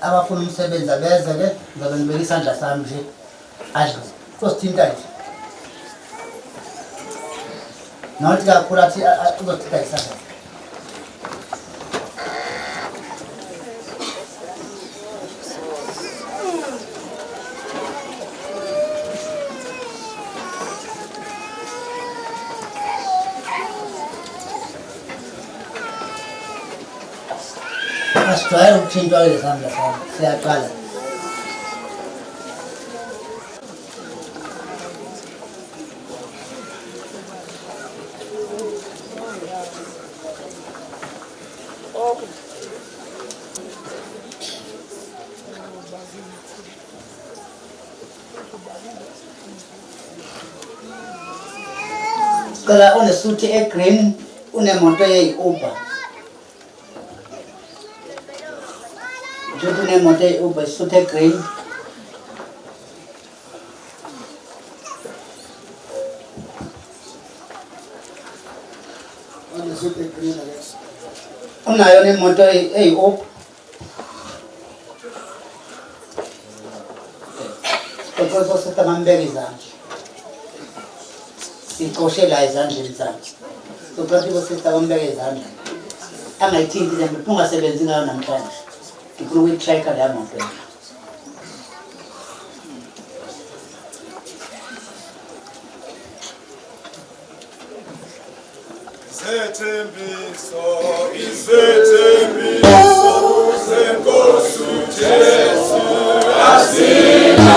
abafuna umsebenzi abeze ke ngizobe ngibeka isandla sami nje adle kusithinta nje nathi kakhulu athi uzothinta isandla Asijwayele ukuthintwa izandla sami siyaqala Kala unesuthi egreen unemoto ye-Uber Joto unemoto ye-Uber isuthi egreen unayo nemoto eyi-Uber Kokoso sitamambeka izandla Sicoshe la ezandleni zakhe. Soprathi bosista bambeke izandla. Angayithinti nje ungasebenzi ngayo namhlanje. Ngifuna ukuyi-tracker la moto. Sethembiso senkosi Jesu asina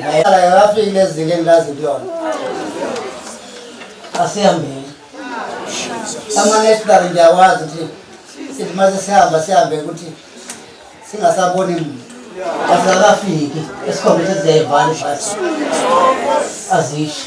Ayafika ezingeni lazi kuyona. Asihambeni. Ama-national ngiyawazi ukuthi sithi mase sihambe ukuthi singasaboni muntu. Asikafiki esikhombisa ziyayivana ibhasi. Azisho.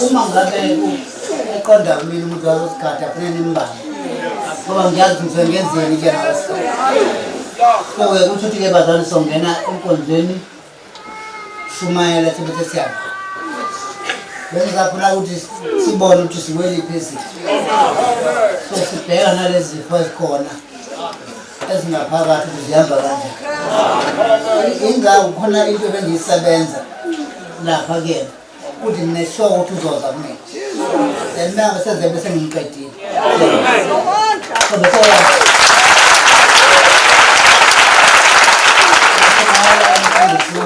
uma ngabe eqonda mina umuntu wazosigada kufanele nimbane ngoba ngiyazi ukuthi ngenzeni ke ngaso so-ke kusho ukuthi-ke bazali songena enkonzweni shumayela sibethe siyaba bengizafuna ukuthi sibone ukuthi siweliphi izifo so sibheka nalezi zifo ezikhona ezingaphakathi ukuthi zihamba kanjani ingawo khona into ebengiyisebenza lapha kuyena ukuthi ngineshow ukuthi uzoza kumina then manga sezobe sengiqedile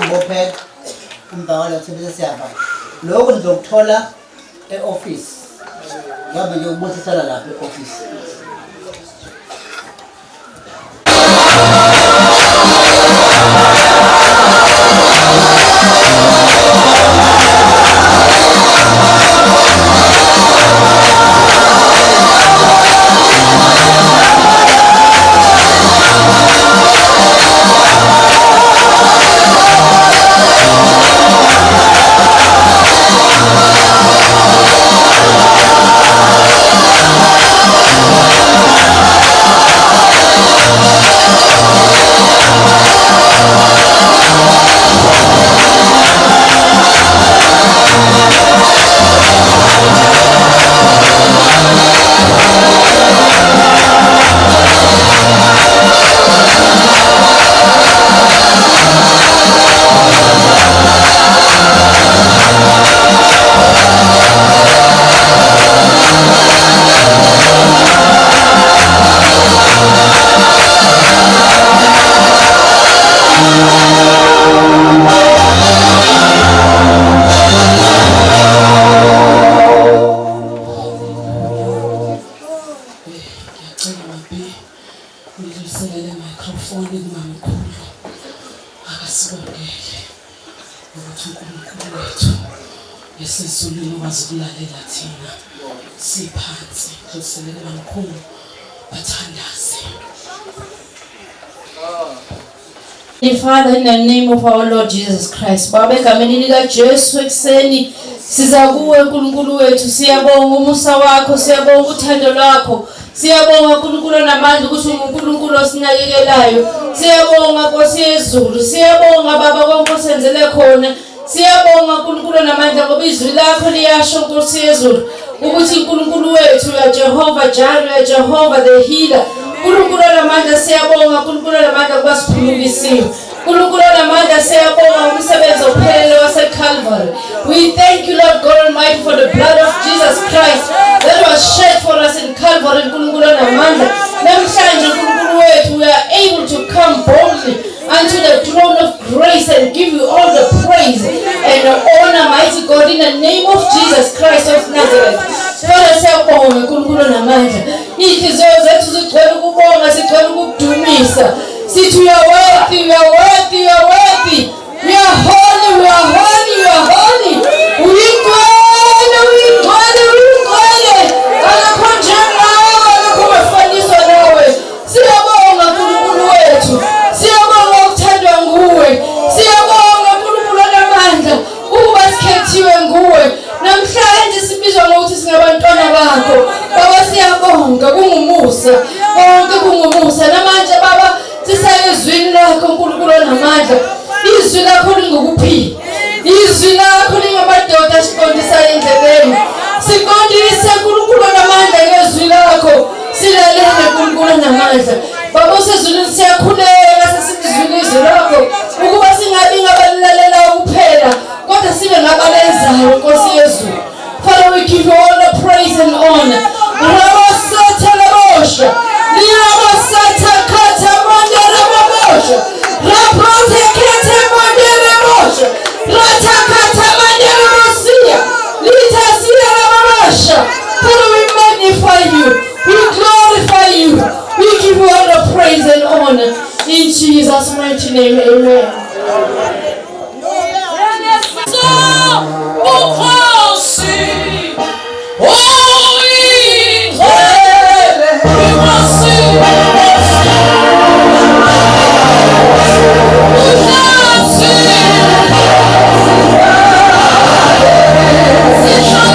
bophela umbawala sibese siyaba lokho nizokuthola e-office ngabe ngiyobuthisana lapha e-office Father, in the name of our Lord Jesus Christ, Baba egameni lika Jesu ekseni siza kuwe uNkulunkulu wethu, siyabonga umusa wakho, siyabonga uthando lwakho, siyabonga uNkulunkulu namandla ukuthi uNkulunkulu osinakekelayo, siyabonga Nkosi yezulu, siyabonga Baba konke osenzele khona, siyabonga uNkulunkulu namandla ngoba izwi lakho liyasho Nkosi yezulu ukuthi uNkulunkulu wethu ya Jehova Jireh, ya Jehova the healer. UNkulunkulu namandla siyabonga, uNkulunkulu namandla kuba siphumulisiwe. uNkulunkulu namandla siyabonga umsebenzi ophelele wase-Calvary. We thank you, Lord God Almighty, for the blood of Jesus Christ that was shed for us in Calvary. uNkulunkulu namandla namhlanje uNkulunkulu wethu, we are able to come boldly unto the throne of grace and give you all the praise and the honor, mighty God, in the name of Jesus Christ of Nazareth. Father, siyabonga uNkulunkulu namandla. Inhliziyo zethu zigcwele ukubonga, sigcwele ukudumisa. Sithi you are worthy, you are worthy, you are worthy. We are holy, we are holy, we are holy. Uyingcwele. Akakho njengawe, akakho ofaniswa nawe. Siyabonga uNkulunkulu wethu. Siyabonga ukuthandwa nguwe. Siyabonga uNkulunkulu namandla ukuba sikhethiwe nguwe. Namhlanje sibizwa ngokuthi singabantwana bakho. Baba siyabonga, kungumusa. Konke kungumusa. Namanje Baba sisayizwini lakho uNkulunkulu namandla. Izwi lakho lingokuphila. Izwi lakho lingamadoda asiqondisa endleleni. Siqondise uNkulunkulu namandla ngezwi lakho. Silalele uNkulunkulu namandla. Baba usezulwini siyakhuleka sesizwini izwi lakho ukuba singabi ngabalilalela kuphela kodwa sibe ngabalenzayo Nkosi yezulu. Father, we give you all the praise and honor. Rabasatha labosha. Rabasatha kata mandere babosha. Raprotekete mandere bosha. Ratakata mandere bosia. Litasia labosha. Father, we magnify you. We glorify you. We give you all the praise and honor. In Jesus' mighty name, amen. It's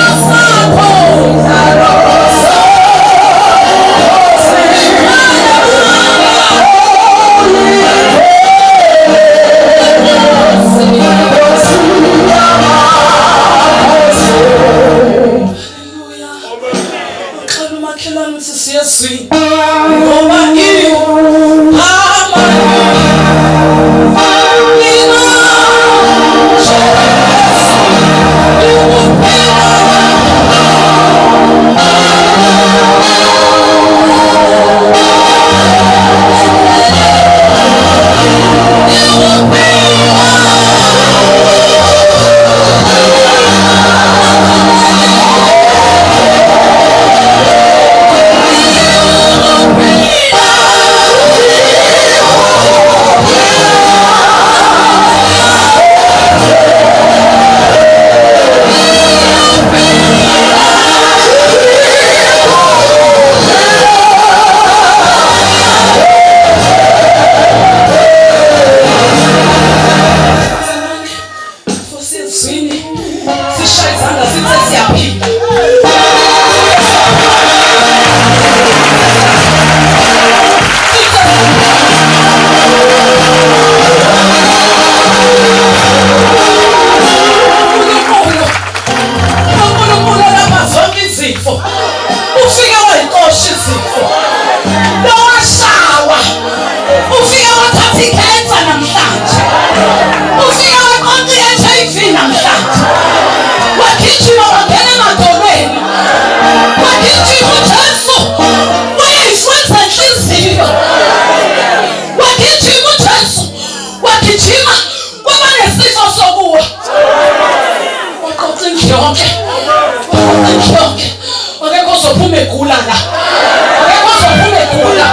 Sizwini sishaye izandla sithi siyaphila. Ufike wayixosha izifo lowashawa, ufike wathatha ikhensa namhlanje, ufike waqonqa i-HIV namhlanje, wagijima wangena emadolweni, wagijima uJesu wayeyifwenza inhliziyo, wagijima uJesu wagijima kwaba nesifo sokuwa, waqoqa indlu yonke, waqoqa indlu yonke. Akekho ozophume egula la. Akekho ozophume egula.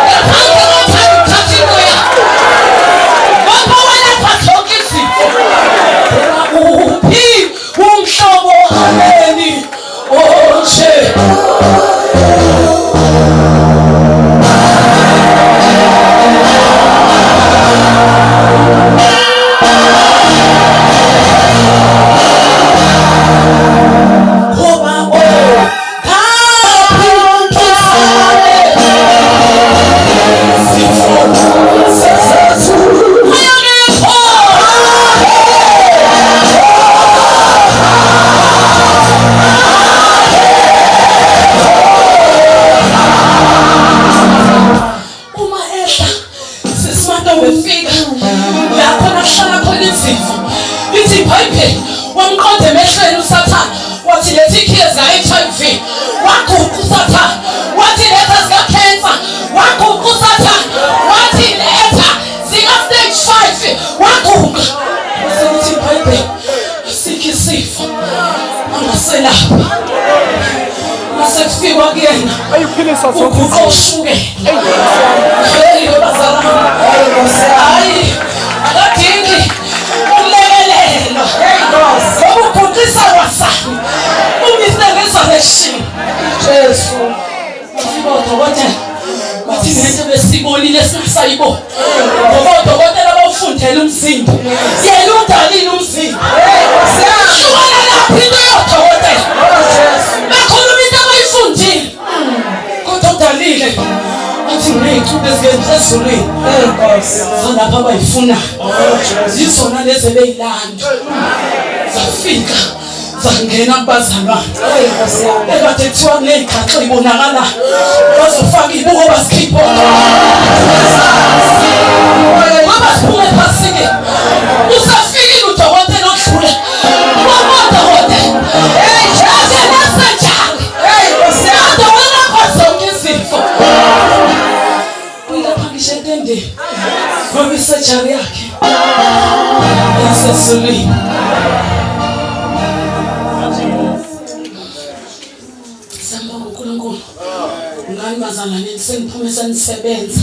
Ngaphandle kothanda ukuthatha into yakho. Ngoba wena phathonke izifo. Uphi umhlobo aleni onje. Odokotela bawufundela umzimba. Yena udalile umzimba. Shukela lapho into yodokotela. Bakhuluma into abayifundile. Kodwa udalile. Athi ngineyicubu ezingenza ezulwini. Zalapha abayifuna. Yizona lezi ebeyilanda. Zafika. Zangena kubazalwane. Ekade kuthiwa kuney'gaxa ibonakala. Bazofaka ibuko bazikhiphe. Ngoba siphume phasi-ke. Usafikile udokotela odlule. Udokotela. Ake nasenjani. Kodwa welapha zonke izifo. Uyilapha ngisho entendeni. Ngoba isejari yakhe yasezulwini. Ngani bazalwane sengiphume senisebenza.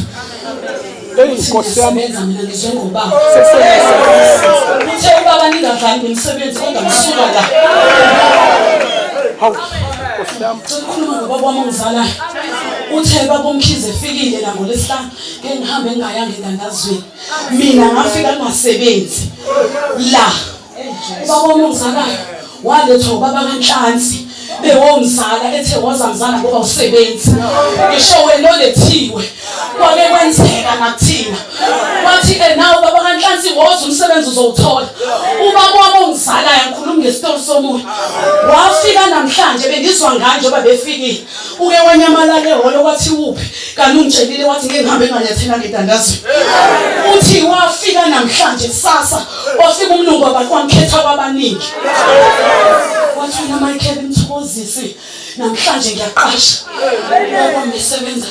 Nkosi yami. Mina ngizwe ngobaba. Uthe ubaba ningavali ngomsebenzi kodwa ngisuka la. Hawu. Nkosi yami. Ukhuluma ngobaba wami ongizalayo. Uthe baba uMkhize efikile la ngoLwesihlanu ngeke ngihambe ngingayanga entandazweni. Mina ngafika ngingasebenzi. La. Ubaba wami ongizalayo walethwa ubaba kaNhlansi. Bewomzala ethe wazamzala ngoba usebenzi. Ngisho wena olethiwe kwake kwenzeka nakuthina. Wathi nawe baba kaNhlansi woza umsebenzi uzowuthola. Ubaba wami ongizalayo ngikhuluma ngesitory somuntu. Wafika namhlanje bengizwa nganje ngoba befikile. Uke wanyamalala ehholo kwathi uphi? Kanti ungitshelile wathi ngeke ngihambe nganyathela ngentandazweni. Uthi wafika namhlanje kusasa wafika umlungu abaqwankhetha kwabaningi. Wathi wena Michael Mthokozisi namhlanje ngiyaqasha. Ngoba ngisebenza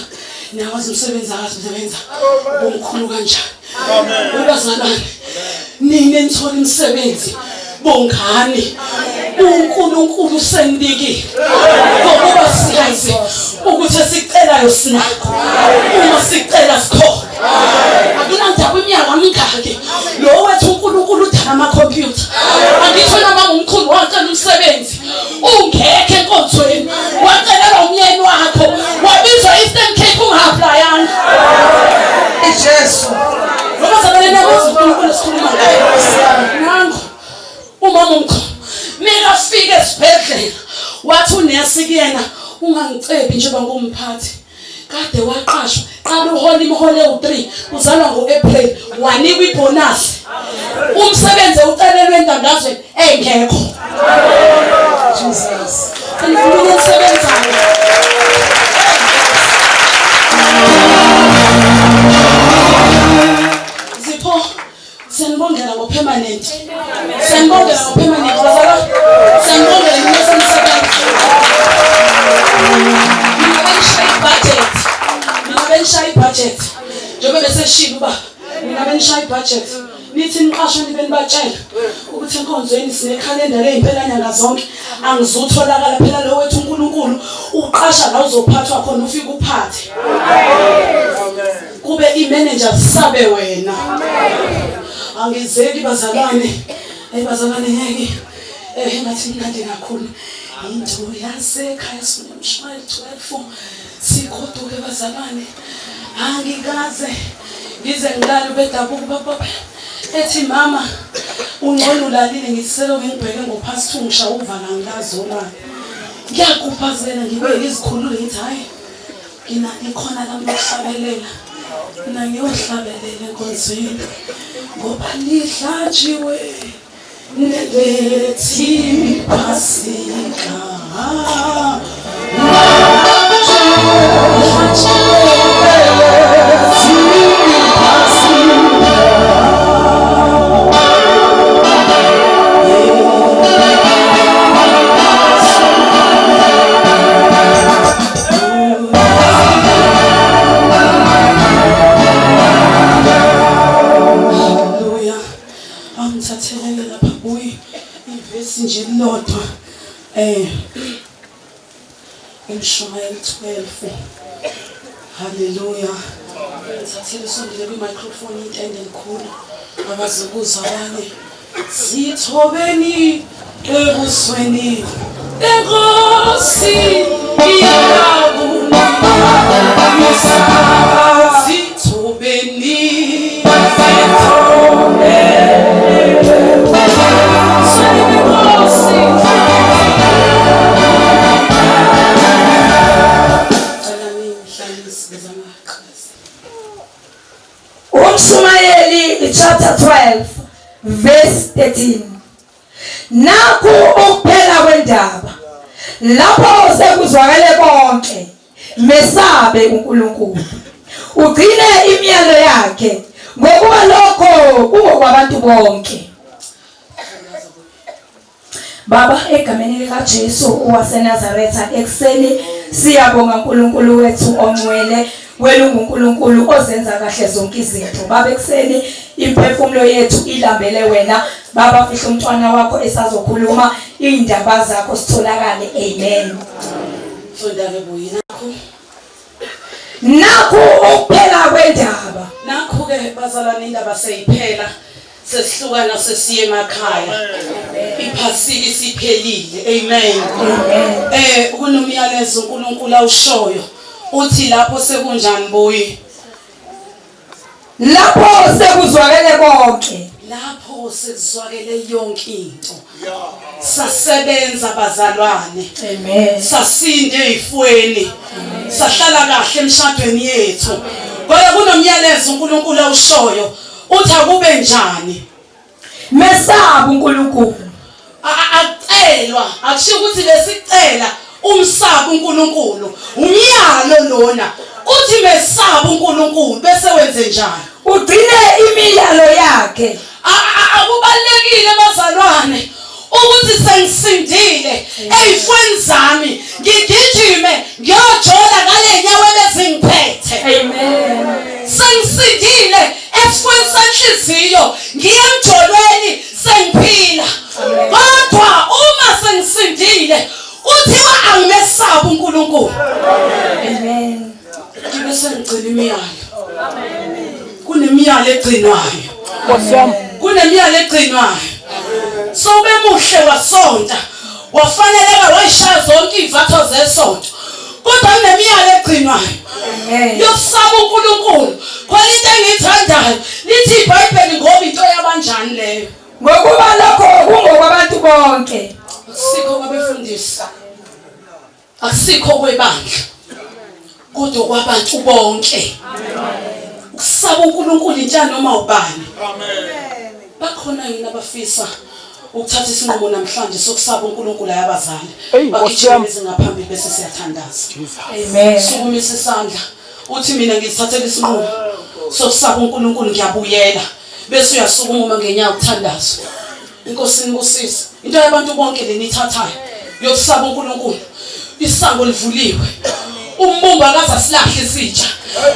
nawazi umsebenzi akasebenza bomkhulu kanjani. Amen. Ubazalwane nini nithola umsebenzi bongani uNkulunkulu sengidikile. Ngoba siyazi ukuthi sicelayo sinakho. Uma sicela sikhona. Akunandaba iminyaka mingaki. Lo wethu uNkulunkulu uthana ama-computer. Angithi noma umkhulu wacela umsebenzi ungekho enkonzweni. Wacelela umyeni wakho. Wabizwa Eastern Cape ungaaplayanga. Jesu. Ngoba sabelena ukuthi uNkulunkulu sikhuluma ngaye. Nangu esibhedlela wathi unesi kuyena ungangicebi njengoba ngumphathi kade waqashwa qala uhola imiholo ewu3 uzalwa ngoApril wanikwa ibonus umsebenzi ucelelwe entandazweni engekho Jesus andifuna ukusebenzayo Zipho senibongela ngopermanent senibongela ngopermanent bazala senibongela ngosebenzi Benishaya budget njengoba beseshilo ba mina benishaya budget nithi niqashwe nibeni batshela ukuthi enkonzweni sine calendar lezimpela nyanga zonke angizutholakala phela lo wethu uNkulunkulu uqasha la uzophathwa khona ufike uphathe kube imanager sabe wena angizeki bazalwane bazalwane ngeke ngathi mnandi kakhulu into yasekhaya sinomshayeli 12 sikhoduke bazalwane angikaze ngize ngilala bedabuka baba ethi mama ungcono ulalile ngiselo ngibheke ngophasi ngisha uvala ngilazona ngiyakuphazela ngibe izikhulule ngithi hayi ngina ikhona la ngokuhlabelela mina ngiyohlabelela enkonzweni ngoba lihlatshiwe nebethi pasika Lodwa Umshayeli 12 Hallelujah Ngithathele sondele kwi-microphone intende enkulu abazokuzwa abanye Sithobeni ebusweni enkosi iyabuna Sithobeni Umshumayeli chapter 12 verse 13 Naku ukuphela kwendaba lapho sekuzwakele konke mesabe uNkulunkulu ugcine imiyalo yakhe ngokuba lokho kungokwabantu bonke Baba egameni lika Jesu waseNazaretha ekseni siyabonga uNkulunkulu wethu ongcwele welungu uNkulunkulu ozenza kahle zonke izinto baba ekseni imphefumulo yethu ilambele wena baba fihla umntwana wakho esazokhuluma indaba zakho sitholakale amen Sondake buyi nakho ukuphela kwendaba nakho ke bazalwane indaba seyiphela sesihlukana sesiye emakhaya iphasika isiphelile amen kunomyalezo uNkulunkulu awushoyo uthi lapho sekunjani boyi lapho sekuzwakele konke lapho sekuzwakele yonke into sasebenza bazalwane amen sasinde ezifweni sahlala kahle emshadweni yethu kodwa kunomyalezo uNkulunkulu awushoyo uthi akube njani mesaba uNkulunkulu acelwa akusho ukuthi lesicela umsaba uNkulunkulu umyalo lona uthi mesaba uNkulunkulu bese wenze njani ugcine imiyalo yakhe akubalekile bazalwane ukuthi sengisindile ezifweni zami ngigijime ngiyojola ngale nyawo bezingiphethe amen sengisindile esifweni senhliziyo ngiyemjolweni sengiphila kodwa uma sengisindile uthiwa angimesaba uNkulunkulu amen ngibe sengigcina imiyalo kunemiyalo egcinwayo kunemiyalo egcinwayo sobe muhle wasonta wafaneleka wayishaya zonke izathu zesonto kodwa kunemiyalo egcinwayo yosaba uNkulunkulu kwalinto engithandayo lithi iBhayibheli ngoba into yabanjani leyo ngokuba lokho kungokwabantu bonke sikho ngabe bafundisi akusikho kwebandla kodwa kwabantu bonke ukusaba uNkulunkulu intshana noma ubani bakhona yini abafisa ukuthatha isinqumo namhlanje sokusaba uNkulunkulu ayabazali bakhithi ngaphambili bese siyathandaza Amen. sukumisa isandla uthi mina ngizithathela isinqumo sokusaba uNkulunkulu ngiyabuyela bese uyasukuma uma ngenyawo ukuthandaza inkosini kusisa into yabantu bonke lenithathayo yokusaba uNkulunkulu isango livuliwe umbumba akaza silahle isitsha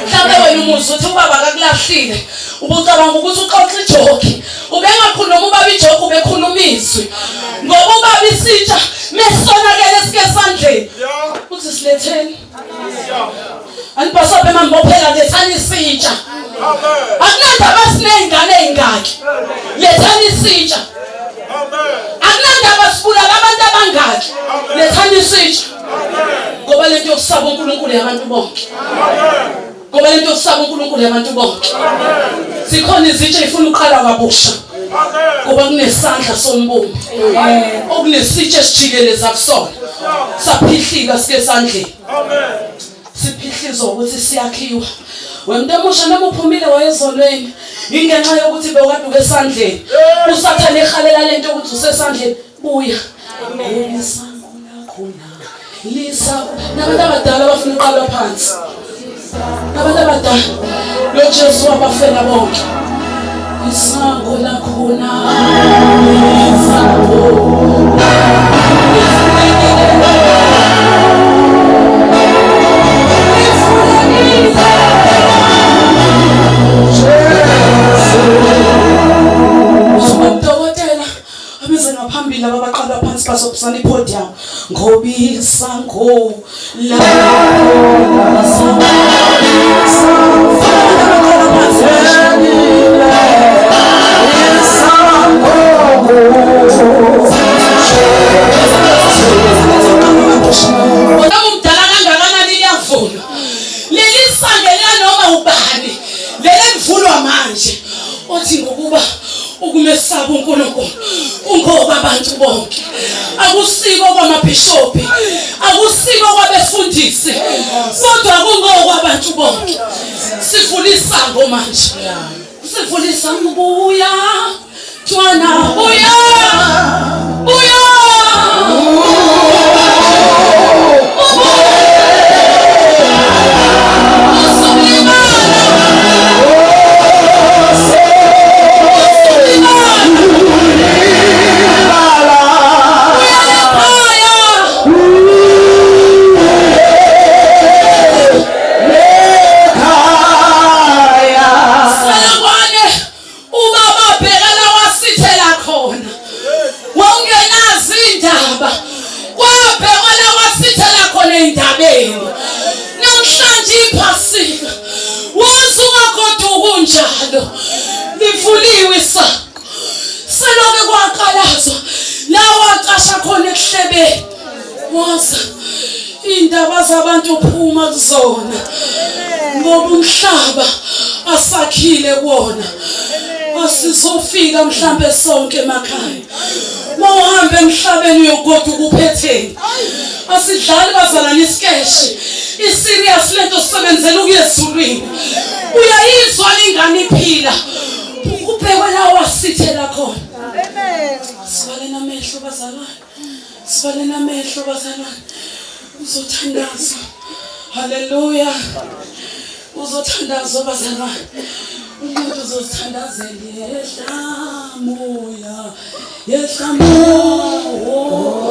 mhlawumbe wena umuzwa uthi ubaba akakulahlile ubucabanga ukuthi uxoxa ijoke ubengakhuluma ubaba ijoke ubekhuluma izwi ngoba ubaba isitsha mesonakele sike sandleni uthi siletheni anibasaphe mambophela lethani isitsha akunandaba siney'ngane ey'ngaki lethani isitsha akunandaba sibulala abantu abangaki lethani isitsha ngoba lento yokusaba uNkulunkulu yabantu bonke ngoba lento yokusaba uNkulunkulu yabantu bonke zikhona izitsha ifuna uqala kabusha ngoba kunesandla sombumbi okunesitsha esijikeleza kusona saphihlika sike sandleni siphihlizwa ukuthi siyakhiwa wemntu emusha noma uphumile wayezolweni ingenxa yokuthi bewukade ukesandleni usathane ehalela lento ukuthi usesandleni buya isango lakhona lisa nabantu abadala bafuna uqalwa phansi nabantu abadala lo Jesu wabafela bonke isango lakhona isango phambili abaqala phansi bazobusana ipodium ngoba isango la umdala kangakanani liyavulwa leli sangela noma ubani leli livulwa manje othi ngokuba ukumesaba uNkulunkulu ungoba abantu bonke akusiko kwamabhishophi akusiko kwabefundisi kodwa kungokwabantu bonke sivula isango manje sivula isango buya Twana buya buya namhlanje iphasika wasungagoduka unjalo livuliwe isango seloke kwaqalazwa la waqasha khona ekuhlebeni waza indaba zabantu uphuma kuzona ngoba umhlaba asakhile kuona asizofika mhlambe sonke emakhaya mawuhambe emhlabeni uyogoduka uphetheni asidlali bazalana isikeshi iserious lento sisebenzela ukuyezulwini uyayizwa ingane iphila ubhekwe la wasithela khona amen sibalena amehlo bazalwane sibalena amehlo bazalwane uzothandaza haleluya uzothandaza bazalwane umuntu uzothandazela yehla moya Oh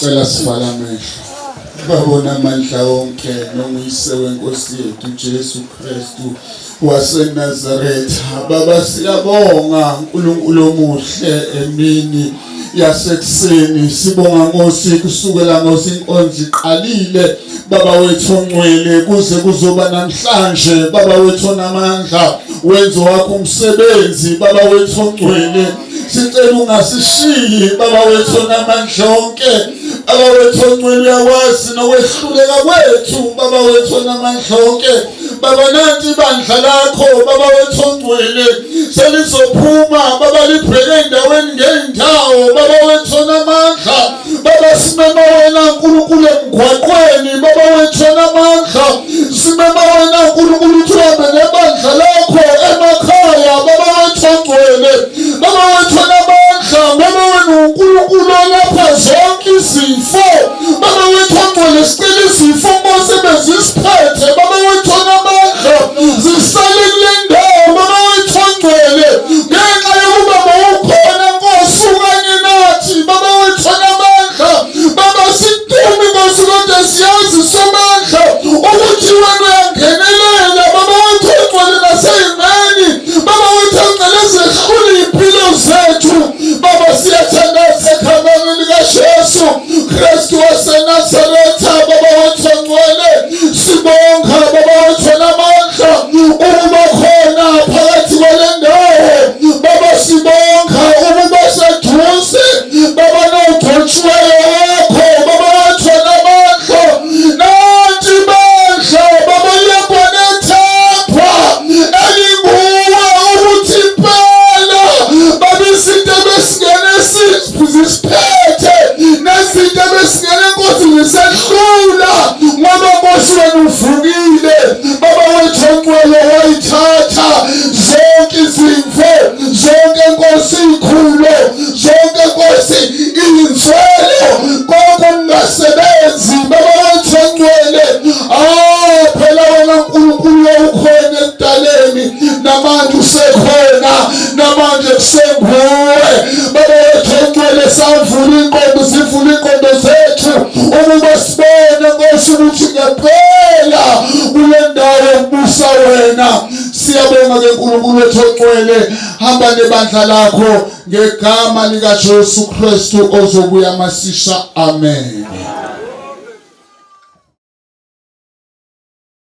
Cela sivala amehlo. babona amandla wonke nomuyise wenkosi yethu Jesu Kristu waseNazaretha. Baba siyabonga uNkulunkulu omuhle emini yasekuseni, sibonga Nkosi kusukela Nkosi inkonzo iqalile Baba wethu ongcwele kuze kuzoba namhlanje. Baba wethu onamandla wenzo wakho umsebenzi. Baba wethu ongcwele sicela ungasishiyi. Baba wethu onamandla onke, Baba wethu ongcwele uyakwazi nokwehluleka kwethu. Baba wethu onamandla onke, Baba nanti ibandla lakho Baba wethu ongcwele selizophuma Baba libheke endaweni ngeendawo. Baba wethu onamandla, Baba simema wena Nkulunkulu emgwaqweni. Baba wethu onamandla simema wena Nkulunkulu uhambe nebandla lakho emakhaya. Baba wethu ongcwele, Baba wethu onamandla, ngoba wena uNkulunkulu olapha zonke izifo. Baba wethu ongcwele sicela izifo Nkosi bezisiphethe. Baba wethu onamandla zisale kule ndawo. Baba wethu ongcwele ngenxa yokuba mawukhona Nkosi ukanye nathi. Baba wethu onamandla, Baba situmi Nkosi kodwa siyazi somandla ukuthi wena uyangenelela. Baba wethu ongcwele naseyimeni Baba wethu ongcwele zehlule impilo zethu. Baba siyathandaza ekhambeni likaJesu Kristu waseNazaretha. Baba wethu ongcwele sibonga Baba wethu onamandla ukuba khona phakathi kwale ndawo. Baba sibonga ukuba seduze Baba nogcotshiweyo wakho. Baba wethu onamandla nanti bandla Baba liyabonethapha elinguwe ukuthi impela Baba izinto besingene zisiphethe nezinto besingene Nkosi zisehlula ngoba Nkosi wena uvukile. Baba wethu ongcwele wayithatha zonke izimvo, zonke Nkosi ikhulu, zonke Nkosi iy'nswelo kwakungasebenzi. Baba wethu ongcwele phela wena Nkulunkulu wawukhona ekudaleni, namanje usekhona, namanje kusenguwe. Baba wethu ongcwele savula ingqondo, sivula ingqondo zethu ukuba sibone Nkosi ukuthi ngempela kule ndawo ubusa wena. Siyabonga ke Nkulunkulu wethu ongcwele, hamba nebandla lakho ngegama likaJesu Kristu ozobuya masisha. Amen.